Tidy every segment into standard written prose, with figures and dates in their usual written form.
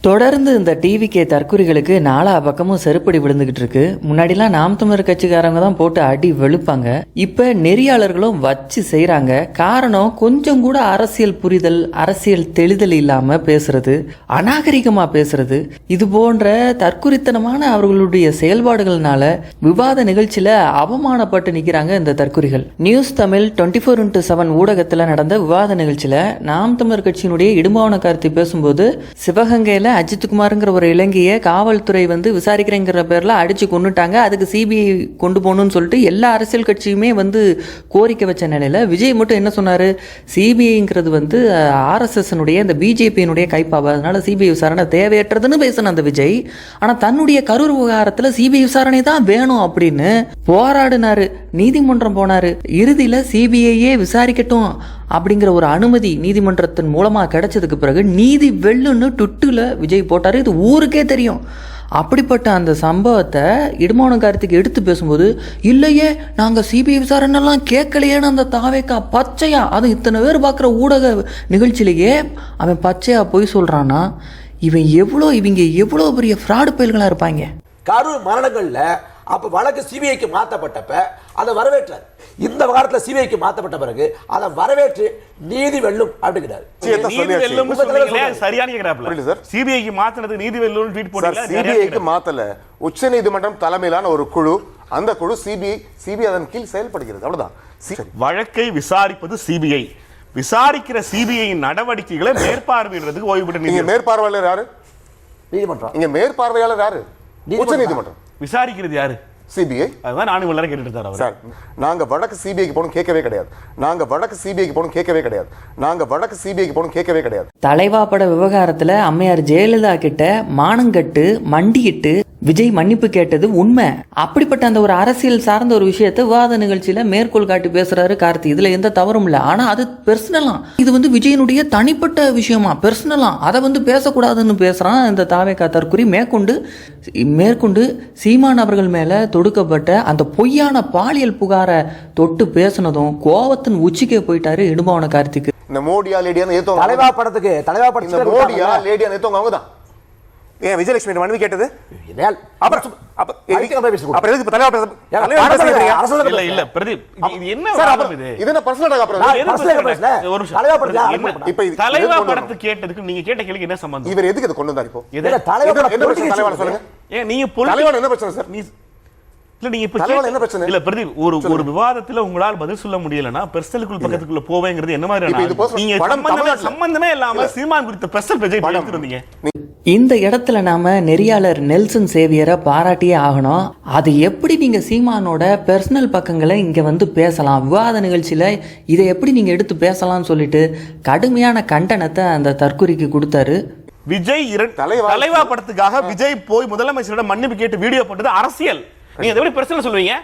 தொடர்ந்து இந்த டிவிகே தற்குறிகளுக்கு நாலா பக்கமும் செருப்படி விழுந்துகிட்டு இருக்கு. முன்னாடிலாம் நாம் தமிழர் கட்சிக்காரங்க தான் போட்டு அடி வெளுப்பாங்க. இப்ப நெறியாளர்களும் வச்சு செய்யறாங்க. காரணம் கொஞ்சம் கூட அரசியல் புரிதல், அரசியல் தெளிதல் இல்லாம பேசுறது, அநாகரிகமா பேசுறது, இது போன்ற தற்குறித்தனமான அவர்களுடைய செயல்பாடுகள்னால விவாத நிகழ்ச்சியில அவமானப்பட்டு நிக்கிறாங்க இந்த தற்குறிகள். நியூஸ் தமிழ் 24x7 ஊடகத்துல நடந்த விவாத நிகழ்ச்சியில நாம் தமிழர் கட்சியினுடைய இடும்பாவன கார்த்தி பேசும்போது, சிவகங்கையில அஜித்குமார்ங்கிற ஒரு இளைஞிய காவல்துறை விசாரிக்கிறேங்கிற பேர்ல அடிச்சு கொண்டுட்டாங்க, அதுக்கு சிபிஐ கொண்டு போகணும்னு சொல்லிட்டு எல்லா அரசியல் கட்சியுமே கோரிக்கை வச்ச நிலையில விஜய் மட்டும் என்ன சொன்னாரு, சிபிஐங்கிறது ஆர்எஸ்எஸ் இந்த பிஜேபியினுடைய கைப்பாவை, அதனால சிபிஐ விசாரணை தேவையற்றதுன்னு பேசின அந்த விஜய், ஆனா தன்னுடைய கரூர் விவகாரத்துல சிபிஐ விசாரணை தான் வேணும் அப்படின்னு போராடினாரு, நீதிமன்றம் போனாரு. இறுதியில சிபிஐயே விசாரிக்கட்டும் அப்படிங்கிற ஒரு அனுமதி நீதிமன்றத்தின் மூலமா கிடைச்சதுக்கு பிறகு நீதி வெல்லுன்னு ட்விட்டர்ல விஜய் போட்டாரு. இது ஊருக்கே தெரியும். அப்படிப்பட்ட அந்த சம்பவத்தை இடும்பாவன கார்த்திக்கு எடுத்து பேசும்போது, இல்லையே நாங்க சிபிஐ விசாரணைலாம் கேட்கலையேன்னு அந்த தாவேக்கா பச்சையா, அது இத்தனை பேர் பார்க்குற ஊடக நிகழ்ச்சியிலேயே அவன் பச்சையா போய் சொல்றான்னா இவங்க எவ்வளோ பெரிய ஃப்ராடு பயல்களா இருப்பாங்க. கரூர் மரணங்கள்ல அப்ப வழக்கு சிபிஐக்கு மாற்றப்பட்டப்ப அதை வரவேற்றார். இந்த வாரத்தில் சிபிஐக்கு மாற்றப்பட்ட பிறகு அதை வரவேற்று நீதி வெல்லும் அப்படிங்கிறார். சிபிஐக்கு மாத்தினது நீதி வெல்லும் ட்வீட் போட்டாங்க. சிபிஐக்கு மாத்தல, உச்சநீதிமன்றம் தலைமையிலான ஒரு குழு, அந்த குழு சிபிஐ அதன் கீழ் செயல்படுகிறது, அவ்வளவுதான். வழக்கை விசாரிப்பது சிபிஐ, விசாரிக்கிற சிபிஐ நடவடிக்கைகளை மேற்பார்வையிடுறதுக்கு ஓய்வு பெற்ற நீங்க மேற்பார்வையாளர் யாரு? நீதிமன்றம். இங்க மேற்பார்வையாளர் யாரு? உச்சநீதிமன்றம். விசாரிக்கிறது யாரு? சிபிஐ. அதுதான் நானும் எல்லாரும் கேட்டுட்டு இருக்காரு. சார், நாங்க வடக்கு சிபிஐக்கு போகணும் கேட்கவே கிடையாது. தலைவா பட விவகாரத்துல அம்மையார் ஜெயலலிதா கிட்ட மானங்கட்டு மண்டியிட்டு விஜய் மன்னிப்பு கேட்டது உண்மை. அப்படிப்பட்ட அந்த ஒரு அரசியல் சார்ந்த ஒரு விஷயத்தை விவாத நிகழ்ச்சியில மேற்கோள் காட்டி பேசுறாரு கார்த்தி. இதுல எந்த தவறும் இல்லை. ஆனா அது பெர்சனலாம், இது விஜயனுடைய தனிப்பட்ட விஷயமா, பெர்சனலாம், அதை பேசக்கூடாதுன்னு பேசுறான் இந்த தாவேக்கா தற்குறி. மேற்கொண்டு சீமான் அவர்கள் மேல தொடுக்கப்பட்ட அந்த பொய்யான பாலியல் புகாரை தொட்டு பேசினதும் கோவத்தின் உச்சிக்கே போயிட்டாரு இடும்பாவன கார்த்திக்கு. இந்த மோடியா லேடியா தலைவா படத்துக்கு மோடியா லேடியா ஏத்தவங்க அவங்கதான். ஏன் விஜயலட்சுமி மனைவி கேட்டது? தலைவா படத்துக்கு கேட்டதுக்கு நீங்க கேட்ட கேள்வி என்ன சம்பந்தம்? இவர் எதுக்கு இதை கொண்டு வந்தார்? இப்போ சொல்லுங்க. ஏன் நீங்க என்ன பிரச்சனை சார்? இல்ல நீங்க இப்ப என்ன பிரச்சனை? இல்ல பிரதீப், ஒரு விவாதத்துல உங்களால் பதில் சொல்ல முடியலன்னா பெர்சனலுக்குள்ள பக்கத்துக்குள்ள போவேங்கிறது என்ன மாதிரி? நீங்க சம்பந்தமே இல்லாம சீமான் குறித்த பெர்சனல் பேஜை எடுத்துருந்தீங்க. இந்த இடத்துல நாம நெறியாளர் நெல்சன் சேவியரை பாராட்டியே ஆகணும். அது எப்படி நீங்க சீமானோட பெர்சனல் பக்கங்களை இங்க பேசலாம், விவாத நிகழ்ச்சியில இதை எப்படி நீங்க எடுத்து பேசலாம்னு சொல்லிட்டு கடுமையான கண்டனத்தை அந்த தற்குறிக்கு கொடுத்தாரு. விஜய் தலைவா படத்துக்காக விஜய் போய் முதலமைச்சரோட மன்னிப்பு கேட்டு வீடியோ போட்டது அரசியல். நீங்க எப்படி பெர்சனல் சொல்லுவீங்க?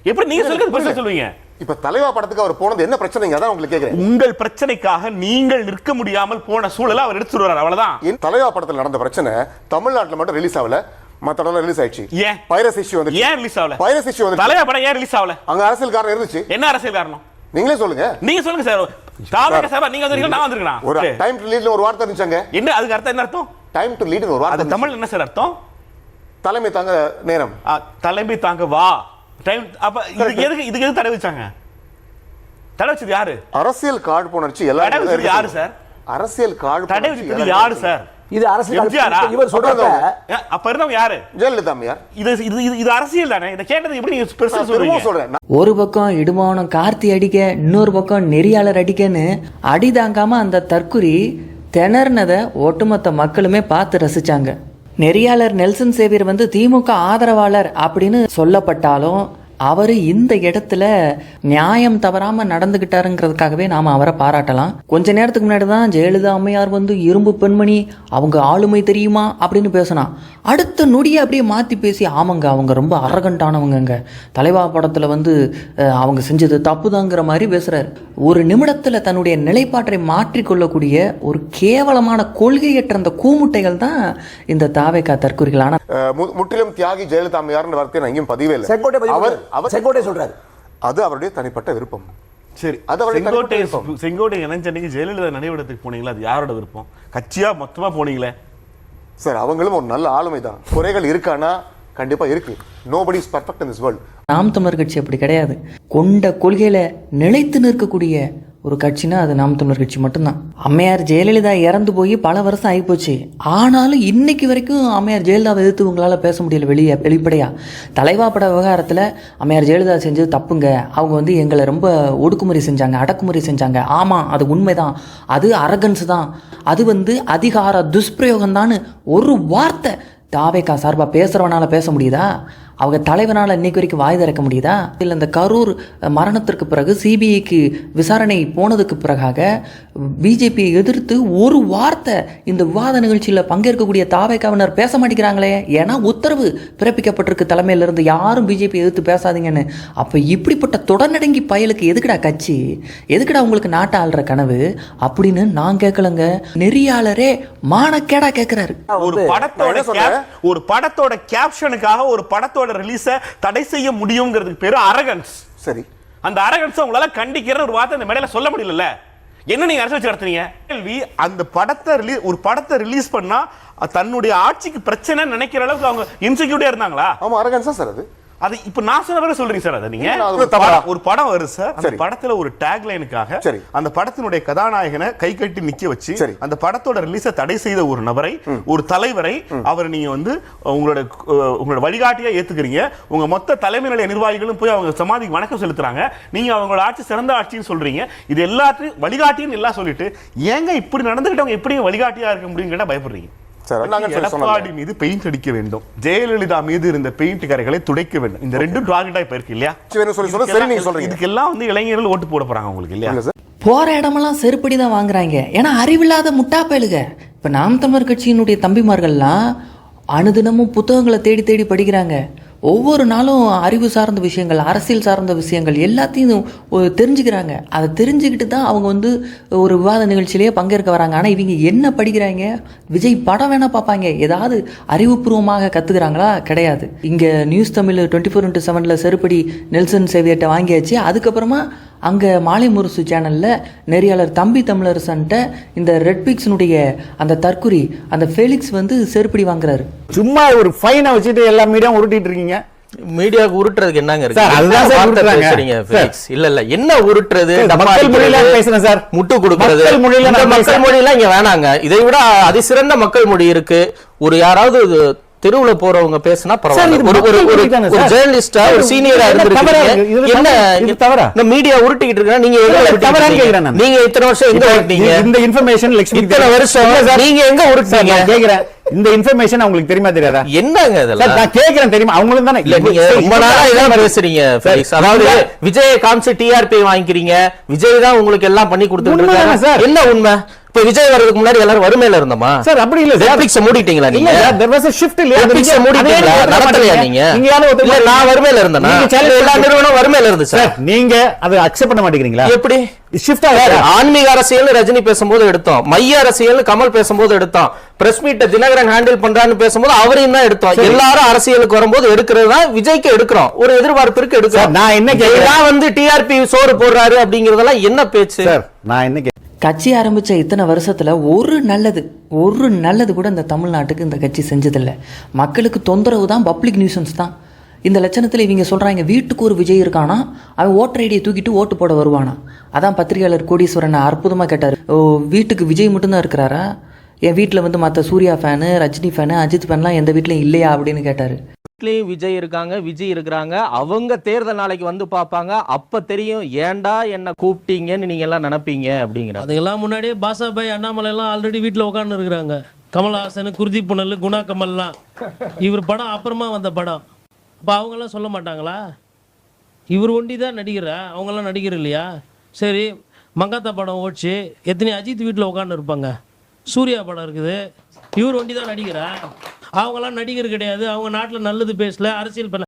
எப்படி நீங்க சொல்றது பெர்சனல் சொல்லுவீங்க? இப்ப தலைவா படத்துக்கு அவர் போனது என்ன பிரச்சனைங்க? அதான் உங்களுக்கு கேக்குறேன். உங்கள் பிரச்சனைக்காக நீங்கள் நிற்க முடியாமல் போன சூழலை அவர் எடுத்து சொல்றாரு, அவ்வளவுதான். தலைவா படத்துல நடந்த பிரச்சனை தமிழ்நாட்டுல மட்டும் ரிலீஸ் ஆகல, மத்த இடத்துல ரிலீஸ் ஆயிடுச்சு. ஏன் பைரசி இஷ்யூ வந்து? ஏன் ரிலீஸ் ஆகல? பைரசி இஷ்யூ வந்து தலைவா படம் ஏன் ரிலீஸ் ஆகல? அங்க அரசியல் காரணம் இருந்துச்சு. என்ன அரசியல் காரணம்? நீங்களே சொல்லுங்க. நீங்க சொல்லுங்க சார். தாவக சபா நீங்க வந்திருக்கீங்க, நான் வந்திருக்கேன். ஒரு டைம் டு லீட்ல ஒரு வார்த்தை இருந்துச்சாங்க. என்ன அதுக்கு அர்த்தம்? என்ன அர்த்தம் டைம் டு லீட்? ஒரு வார்த்தை தமிழ்ல என்ன சார் அர்த்தம்? தலைமை தாங்க நேரம். தலைமை தாங்க வா டைம். அப்ப இதுக்கு எது தடை வச்சாங்க? தடை வச்சது யாரு? அரசியல் காழ்ப்புணர்ச்சி எல்லாரும் யாரு சார்? அரசியல் காழ்ப்புணர்ச்சி தடை வச்சது யாரு சார்? இது அரசியல். இவர் சொல்றாங்க அப்ப இருந்தவங்க யாரு? ஜெயலலிதா அம்மையார். இது அரசியல் தானே. இத கேட்டது எப்படி நீங்க பெருசா சொல்றீங்க? ஒரு பக்கம் இடும்பாவனம் கார்த்தி அடிக்க, இன்னொரு பக்கம் நெறியாளர் அடிக்கன்னு அடி தாங்காம அந்த தற்குறி திணறினதை ஒட்டுமொத்த மக்களுமே பார்த்து ரசிச்சாங்க. நெறியாளர் நெல்சன் சேவியர் திமுக ஆதரவாளர் அப்படின்னு சொல்லப்பட்டாலும் அவர் இந்த இடத்துல நியாயம் தவறாம நடந்துகிட்டாருங்கிறதுக்காகவே நாம அவரை பாராட்டலாம். கொஞ்ச நேரத்துக்கு முன்னாடி தான் ஜெயலலிதா அம்மையார் இரும்பு பெண்மணி, அவங்க ஆளுமை தெரியுமா அப்படின்னு பேசினான். அடுத்த நொடியை அப்படியே மாற்றி பேசி, ஆமாங்க அவங்க ரொம்ப அரகண்டானவங்க, தலைவா படத்தில் அவங்க செஞ்சது தப்புதாங்கிற மாதிரி பேசுறாரு. ஒரு நிமிடத்தில் தன்னுடைய நிலைப்பாட்டை மாற்றிக்கொள்ளக்கூடிய ஒரு கேவலமான கொள்கையற்ற அந்த கூமுட்டைகள் தான் இந்த தாவேக்கா தற்குறிகளான. முற்றிலும் தியாகி ஜெயலலிதா அம்மையார் வார்த்தை நான் எங்கேயும் பதிவே இல்லை. செங்கோட்டை சொல்றாரு, அது அவருடைய தனிப்பட்ட விருப்பம். சரி, செங்கோட்டை இணைஞ்சன்னைக்கு ஜெயலலிதா நினைவிடத்துக்கு போனீங்களா? அது யாரோட விருப்பம்? கட்சியா மொத்தமா போனீங்களே? சார் அவங்களும் ஒரு நல்ல ஆளுமை தான். குறைகள் இருக்கானா கண்டிப்பா இருக்கு. Nobody is perfect in this world. நாம் தமிழர் கட்சி அப்படி கிடையாது. கொண்ட கொள்கையில நிலைத்து நிற்கக்கூடிய ஒரு கட்சினா அது நாம் தமிழர் கட்சி மட்டும்தான். அம்மையார் ஜெயலலிதா இறந்து போய் பல வருஷம் ஆகிப்போச்சு. ஆனாலும் இன்னைக்கு வரைக்கும் அம்மையார் ஜெயலலிதாவை எதிர்த்து உங்களால் பேச முடியல. வெளிப்படையா தலைவா பட விவகாரத்தில் அம்மையார் ஜெயலலிதா செஞ்சது தப்புங்க, அவங்க வந்து எங்களை ரொம்ப ஒடுக்குமுறை செஞ்சாங்க, அடக்குமுறை செஞ்சாங்க. ஆமாம், அது உண்மைதான், அது அரகன்ஸ் தான், அது வந்து அதிகார துஷ்பிரயோகம் தான் ஒரு வார்த்தை தாவேகா சார்பாக பேசுகிறவனால பேச முடியுதா? அவங்க தலைவனால் இன்னைக்கு வரைக்கும் வாய் திறக்க முடியுதா? இல்லை இந்த கரூர் மரணத்திற்கு பிறகு சிபிஐக்கு விசாரணை போனதுக்கு பிறகாக பிஜேபியை எதிர்த்து ஒரு வார்த்தை இந்த விவாத நிகழ்ச்சியில் பங்கேற்கக்கூடிய தாவேகாவினர் பேச மாட்டேங்கிறாங்களே. ஏன்னா உத்தரவு பிறப்பிக்கப்பட்டிருக்கு தலைமையிலிருந்து, யாரும் பிஜேபி எதிர்த்து பேசாதீங்கன்னு. அப்போ இப்படிப்பட்ட தொடர்நடங்கி பயலுக்கு எதுக்குடா கட்சி, எதுக்குடா உங்களுக்கு நாட்டை ஆள்ற கனவு அப்படின்னு நான் கேட்கலங்க. நெறியாளரே மானக்கேடா கேட்கிறாரு. ஒரு படத்தோட கேப்ஷனுக்காக ஒரு படத்தோட ரிலீஸ தடை செய்ய முடியும்ங்கிறதுக்கு பேரு அரகன்ஸ். சரி, அந்த அரகன்ஸ் உங்களால கண்டிக்கிற ஒரு வார்த்தை இந்த மேடையில சொல்ல முடியல. என்ன நீங்க அரசு வச்சு நடத்துறீங்க? கேள்வி, அந்த படத்தை ஒரு படத்தை ரிலீஸ் பண்ணா தன்னுடைய ஆட்சிக்கு பிரச்சனை நினைக்கிற அளவுக்கு அவங்க இன்செக்யூரிட்டியா இருந்தாங்களா? ஆமா, அரகன்ஸா சார் அது. அது இப்ப நான் சொன்ன சொல்றீங்க சார். அதை நீங்க ஒரு படம் வருது சார், அந்த படத்துல ஒரு டேக் லைனுக்காக அந்த படத்தினுடைய கதாநாயகனை கை கட்டி நிக்க வச்சு அந்த படத்தோட ரிலீஸை தடை செய்த ஒரு நபரை, ஒரு தலைவரை, அவர் நீங்க வந்து உங்களோட வழிகாட்டியா ஏத்துக்கிறீங்க. உங்க மொத்த தலைமை நிலைய நிர்வாகிகளும் போய் அவங்க சமாதிக்கு வணக்கம் செலுத்துறாங்க. நீங்க அவங்களோட ஆட்சி சிறந்த ஆட்சின்னு சொல்றீங்க. இது எல்லாத்தையும் வழிகாட்டின்னு எல்லாம் சொல்லிட்டு ஏங்க இப்படி நடந்துகிட்டவங்க எப்படி வழிகாட்டியா இருக்க முடியும் கேட்டா பயப்படுறீங்க. எடப்பாடி மீது பெயிண்ட் அடிக்க வேண்டும், ஜெயலலிதா மீது இருந்த பெயிண்ட் கரைகளை துடைக்க வேண்டும். இந்த ரெண்டும் டார்கெட்டா இப்ப இருக்கு இல்லையா? இதுக்கெல்லாம் வந்து இளைஞர்கள் ஓட்டு போட போறாங்க உங்களுக்கு இல்லையா? போற இடமெல்லாம் செருப்படி தான் வாங்குறாங்க. ஏன்னா அறிவில்லாத முட்டா பயலுக. இப்ப நாம் தமிழர் கட்சியினுடைய தம்பிமார்கள்லாம் அனுதினமும் புத்தகங்களை தேடி தேடி படிக்கிறாங்க. ஒவ்வொரு நாளும் அறிவு சார்ந்த விஷயங்கள், அரசியல் சார்ந்த விஷயங்கள் எல்லாத்தையும் தெரிஞ்சுக்கிறாங்க. அதை தெரிஞ்சுக்கிட்டு தான் அவங்க வந்து ஒரு விவாத நிகழ்ச்சியிலேயே பங்கேற்க வராங்க. ஆனால் இவங்க என்ன படிக்கிறாங்க? விஜய் படம் வேணால் பார்ப்பாங்க. ஏதாவது அறிவுபூர்வமாக கற்றுக்கிறாங்களா? கிடையாது. இங்கே நியூஸ் தமிழ் 24x7 செருப்படி நெல்சன் சேவியர்கிட்ட வாங்கியாச்சு. அதுக்கப்புறமா அங்கே மாலை முரசு சேனலில் நெறியாளர் தம்பி தமிழரசன்ட்ட இந்த ரெட் பிக்ஸினுடைய அந்த தற்குறி அந்த ஃபெலிக்ஸ் வந்து செருப்படி வாங்குறாரு. சும்மா ஒரு ஃபைனை வச்சுட்டு எல்லா மீடியாவும் உருட்டிட்டு இருக்கீங்க. மீடியாவுக்கு உருட்டுறதுக்கு என்னங்க இருக்கு? இல்ல என்ன உருட்டுறது? மக்கள் மொழியில பேசுறேன் சார். முட்டு கொடுக்கிறது மக்கள் மொழியெல்லாம் இங்க வேணாங்க. இதை விட அதிசிறந்த மக்கள் மொழி இருக்கு. ஒரு யாராவது தெருவுல போறவங்க பேசினா பரவாயில்ல. ஒரு ஜேர்னலிஸ்டா, ஒரு சீனியரா இருந்திருக்கீங்க. என்ன இது தவறா? இந்த மீடியா உருட்டிக்கிட்டு இருக்கா? நீங்க நீங்க இத்தனை வருஷம் எங்க உருட்டீங்க? இந்த இன்ஃபர்மேஷன் இத்தனை வருஷம் நீங்க எங்க உருட்டீங்க கேக்குறேன். இந்த இன்ஃபர்மேஷன் உங்களுக்கு தெரியுமா தெரியாதா? என்னங்க இதெல்லாம் நான் கேக்குறேன். தெரியுமா? அவங்களும் தானே. இல்ல நீங்க ரொம்ப நாளா இதெல்லாம் பேசுறீங்க. அதாவது விஜய் காமிச்சு டிஆர்பி வாங்கிக்கிறீங்க. விஜய் தான் உங்களுக்கு எல்லாம் பண்ணி கொடுத்துட்டு சார். என்ன உண்மை? இப்ப விஜய் வரதுக்கு முன்னாடி எல்லாரும் வறுமையில இருந்தோமா சார்? அப்படி இல்ல. நெட்ஃபிளிக்ஸ் மூடிட்டீங்களா நீங்க? there was a shift இல்ல. நெட்ஃபிளிக்ஸ் மூடிட்டீங்களா? நடத்தலையா நீங்க? நீங்க யாரோ இல்ல நான் வறுமையில இருந்தேனா? எல்லா நிறுவனம் வறுமையில இருந்துச்சு சார். நீங்க அதை அக்செப்ட் பண்ண மாட்டேங்கிறீங்களா? எப்படி ஷிஃப்ட் ஆகாது? ஆன்மீக அரசியல் ரஜினி பேசும்போது எடுத்தோம், மைய அரசியல் கமல் பேசும்போது எடுத்தோம், பிரஸ் மீட் தினகரன் ஹேண்டில் பண்றான்னு பேசும்போது அவரையும் தான் எடுத்தோம். எல்லாரும் அரசியலுக்கு வரும்போது எடுக்கிறது தான் விஜய்க்கு எடுக்கிறோம். ஒரு எதிர்பார்ப்பிற்கு எடுக்கிறோம். நான் என்ன கேக்குறேன் வந்து டிஆர்பி சோறு போடுறாரு அப்படிங்கறதெல்லாம் என்ன பேச்சு சார்? நான் என்ன கட்சி ஆரம்பித்த இத்தனை வருஷத்தில் ஒரு நல்லது கூட இந்த தமிழ்நாட்டுக்கு இந்த கட்சி செஞ்சதில்லை. மக்களுக்கு தொந்தரவு தான், பப்ளிக் நியூசன்ஸ் தான். இந்த லட்சணத்தில் இவங்க சொல்கிறாங்க வீட்டுக்கு ஒரு விஜய் இருக்கானா, அவன் ஓட்டர் ஐடியை தூக்கிட்டு ஓட்டு போட வருவானா. அதான் பத்திரிகையாளர் கோடீஸ்வரன் அற்புதமாக கேட்டார். வீட்டுக்கு விஜய் மட்டும்தான் இருக்கிறாரா? என் வீட்டில் வந்து மற்ற சூர்யா ஃபேனு, ரஜினி ஃபேனு, அஜித் ஃபேன்லாம் எந்த வீட்லையும் இல்லையா அப்படின்னு கேட்டார். விஜய் இருக்காங்க, விஜய் இருக்கிறாங்க. அவங்க தேர்தல் நாளைக்கு வந்து பார்ப்பாங்க. அப்ப தெரியும் ஏன்டா என்ன கூப்பிட்டீங்கன்னு நீங்க எல்லாம் நினைப்பீங்க அப்படிங்கிற. அதுக்கெல்லாம் முன்னாடியே பாசாபாய் அண்ணாமலை எல்லாம் ஆல்ரெடி வீட்டில் உட்காந்து இருக்கிறாங்க. கமல்ஹாசன், குருதி புனல், குணா கமல்லாம் இவர் படம் அப்புறமா வந்த படம். அப்போ அவங்கெல்லாம் சொல்ல மாட்டாங்களா? இவர் ஒண்டி தான் நடிகரா? அவங்கெல்லாம் நடிகர் இல்லையா? சரி, மங்காத்தா படம் ஓடிச்சு, எத்தனை அஜித் வீட்டில் உட்காந்து இருப்பாங்க. சூர்யா படம் இருக்குது, இவர் ஒண்டி தான் நடிகரா? அவங்களாம் நடிகர் கிடையாது. அவங்க நாட்டில் நல்லது பேசல, அரசியல் பண்ணல.